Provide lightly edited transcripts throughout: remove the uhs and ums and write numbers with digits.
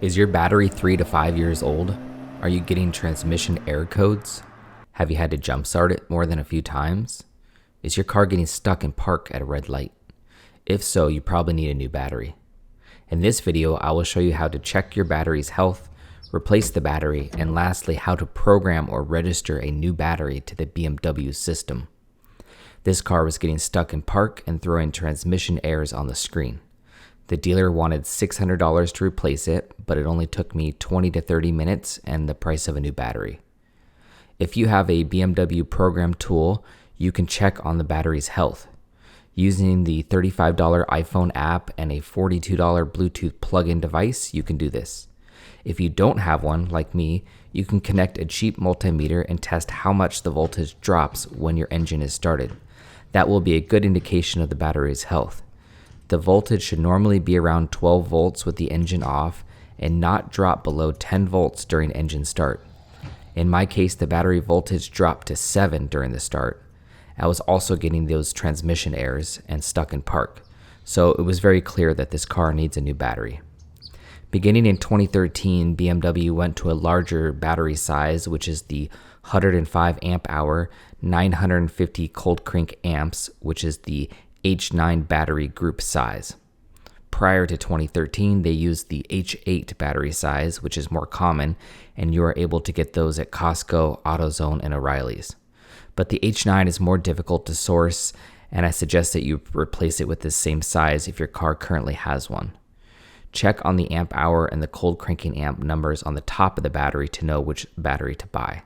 Is your battery 3 to 5 years old? Are you getting transmission error codes? Have you had to jumpstart it more than a few times? Is your car getting stuck in park at a red light? If so, you probably need a new battery. In this video, I will show you how to check your battery's health, replace the battery, and lastly, how to program or register a new battery to the BMW system. This car was getting stuck in park and throwing transmission errors on the screen. The dealer wanted $600 to replace it, but it only took me 20 to 30 minutes and the price of a new battery. If you have a BMW program tool, you can check on the battery's health. Using the $35 iPhone app and a $42 Bluetooth plug-in device, you can do this. If you don't have one, like me, you can connect a cheap multimeter and test how much the voltage drops when your engine is started. That will be a good indication of the battery's health. The voltage should normally be around 12 volts with the engine off and not drop below 10 volts during engine start. In my case, the battery voltage dropped to 7 during the start. I was also getting those transmission errors and stuck in park, so it was very clear that this car needs a new battery. Beginning in 2013, BMW went to a larger battery size, which is the 105 amp hour, 950 cold crank amps, which is the H9 battery group size. Prior to 2013, they used the H8 battery size, which is more common, and you are able to get those at Costco, AutoZone, and O'Reilly's. But the H9 is more difficult to source, and I suggest that you replace it with the same size if your car currently has one. Check on the amp hour and the cold cranking amp numbers on the top of the battery to know which battery to buy.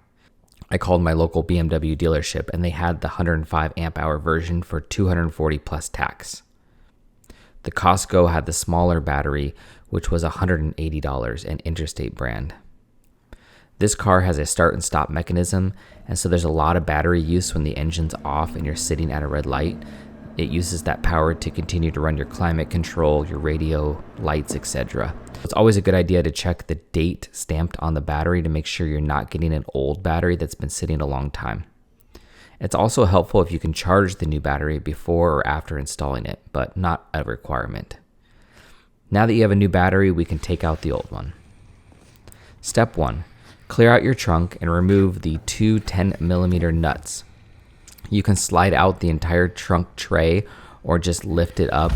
I called my local BMW dealership and they had the 105 amp hour version for $240 plus tax. The Costco had the smaller battery, which was $180, an interstate brand. This car has a start and stop mechanism, and so there's a lot of battery use when the engine's off and you're sitting at a red light. It uses that power to continue to run your climate control, your radio, lights, etc. It's always a good idea to check the date stamped on the battery to make sure you're not getting an old battery that's been sitting a long time. It's also helpful if you can charge the new battery before or after installing it, but not a requirement. Now that you have a new battery, we can take out the old one. Step 1. Clear out your trunk and remove the two 10mm nuts. You can slide out the entire trunk tray or just lift it up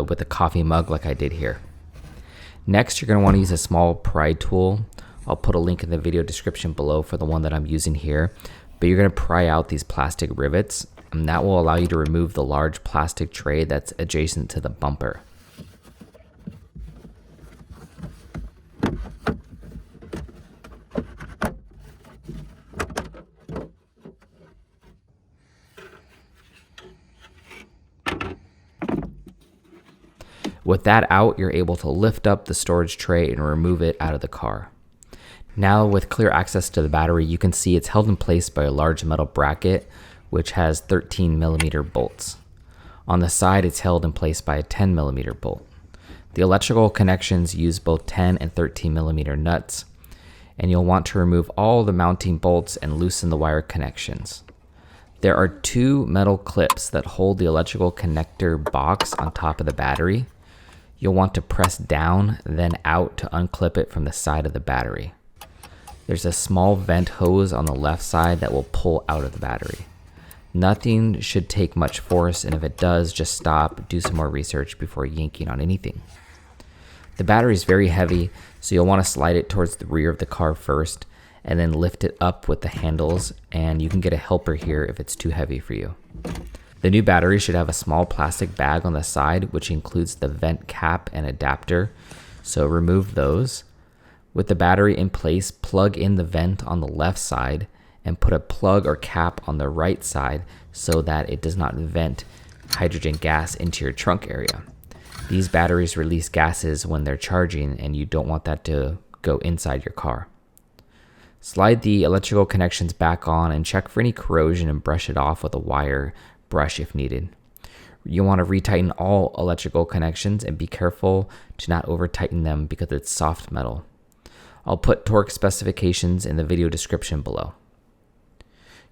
with a coffee mug like I did here. Next, you're going to want to use a small pry tool. I'll put a link in the video description below for the one that I'm using here. But you're going to pry out these plastic rivets, and that will allow you to remove the large plastic tray that's adjacent to the bumper. With that out, you're able to lift up the storage tray and remove it out of the car. Now, with clear access to the battery, you can see it's held in place by a large metal bracket, which has 13mm bolts. On the side, it's held in place by a 10mm bolt. The electrical connections use both 10 and 13mm nuts, and you'll want to remove all the mounting bolts and loosen the wire connections. There are two metal clips that hold the electrical connector box on top of the battery. You'll want to press down, then out to unclip it from the side of the battery. There's a small vent hose on the left side that will pull out of the battery. Nothing should take much force, and if it does, just stop, do some more research before yanking on anything. The battery is very heavy, so you'll want to slide it towards the rear of the car first, and then lift it up with the handles, and you can get a helper here if it's too heavy for you. The new battery should have a small plastic bag on the side, which includes the vent cap and adapter, so remove those. With the battery in place, plug in the vent on the left side and put a plug or cap on the right side so that it does not vent hydrogen gas into your trunk area. These batteries release gases when they're charging, and you don't want that to go inside your car. Slide the electrical connections back on and check for any corrosion and brush it off with a wire brush if needed. You want to retighten all electrical connections and be careful to not over tighten them because it's soft metal. I'll put torque specifications in the video description below.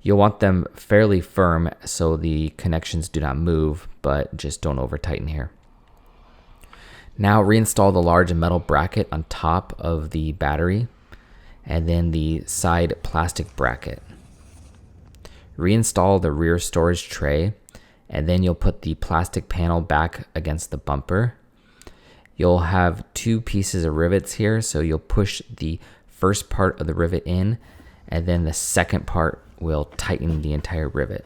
You'll want them fairly firm so the connections do not move, but just don't over tighten here. Now reinstall the large metal bracket on top of the battery and then the side plastic bracket. Reinstall the rear storage tray, and then you'll put the plastic panel back against the bumper. You'll have two pieces of rivets here, so you'll push the first part of the rivet in, and then the second part will tighten the entire rivet.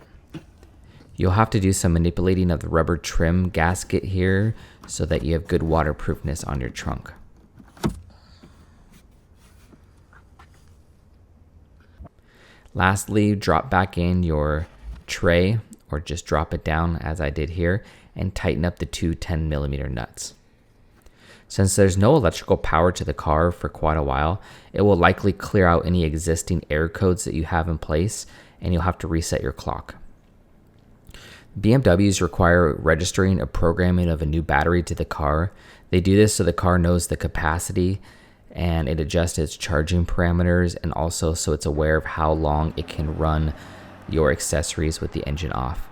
You'll have to do some manipulating of the rubber trim gasket here so that you have good waterproofness on your trunk. Lastly, drop back in your tray, or just drop it down as I did here, and tighten up the two 10mm nuts. Since there's no electrical power to the car for quite a while, it will likely clear out any existing air codes that you have in place, and you'll have to reset your clock. BMWs require registering or programming of a new battery to the car. They do this so the car knows the capacity and it adjusts its charging parameters, and also so it's aware of how long it can run your accessories with the engine off.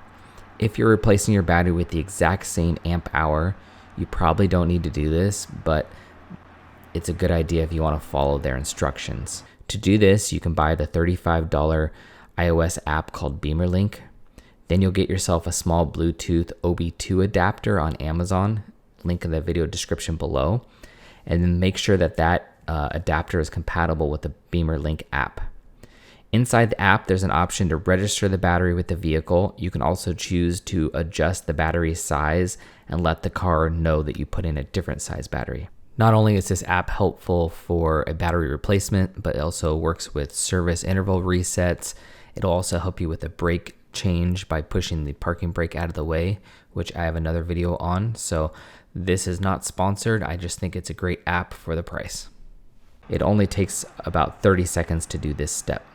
If you're replacing your battery with the exact same amp hour, you probably don't need to do this, but it's a good idea if you want to follow their instructions. To do this, you can buy the $35 iOS app called BeamerLink. Then you'll get yourself a small Bluetooth OB2 adapter on Amazon, link in the video description below, and then make sure that adapter is compatible with the BeamerLink app. Inside the app, there's an option to register the battery with the vehicle. You can also choose to adjust the battery size and let the car know that you put in a different size battery. Not only is this app helpful for a battery replacement, but it also works with service interval resets. It'll also help you with a brake change by pushing the parking brake out of the way, which I have another video on. So this is not sponsored. I just think it's a great app for the price. It only takes about 30 seconds to do this step.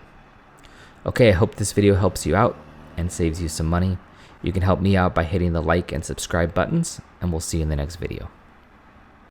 Okay, I hope this video helps you out and saves you some money. You can help me out by hitting the like and subscribe buttons, and we'll see you in the next video.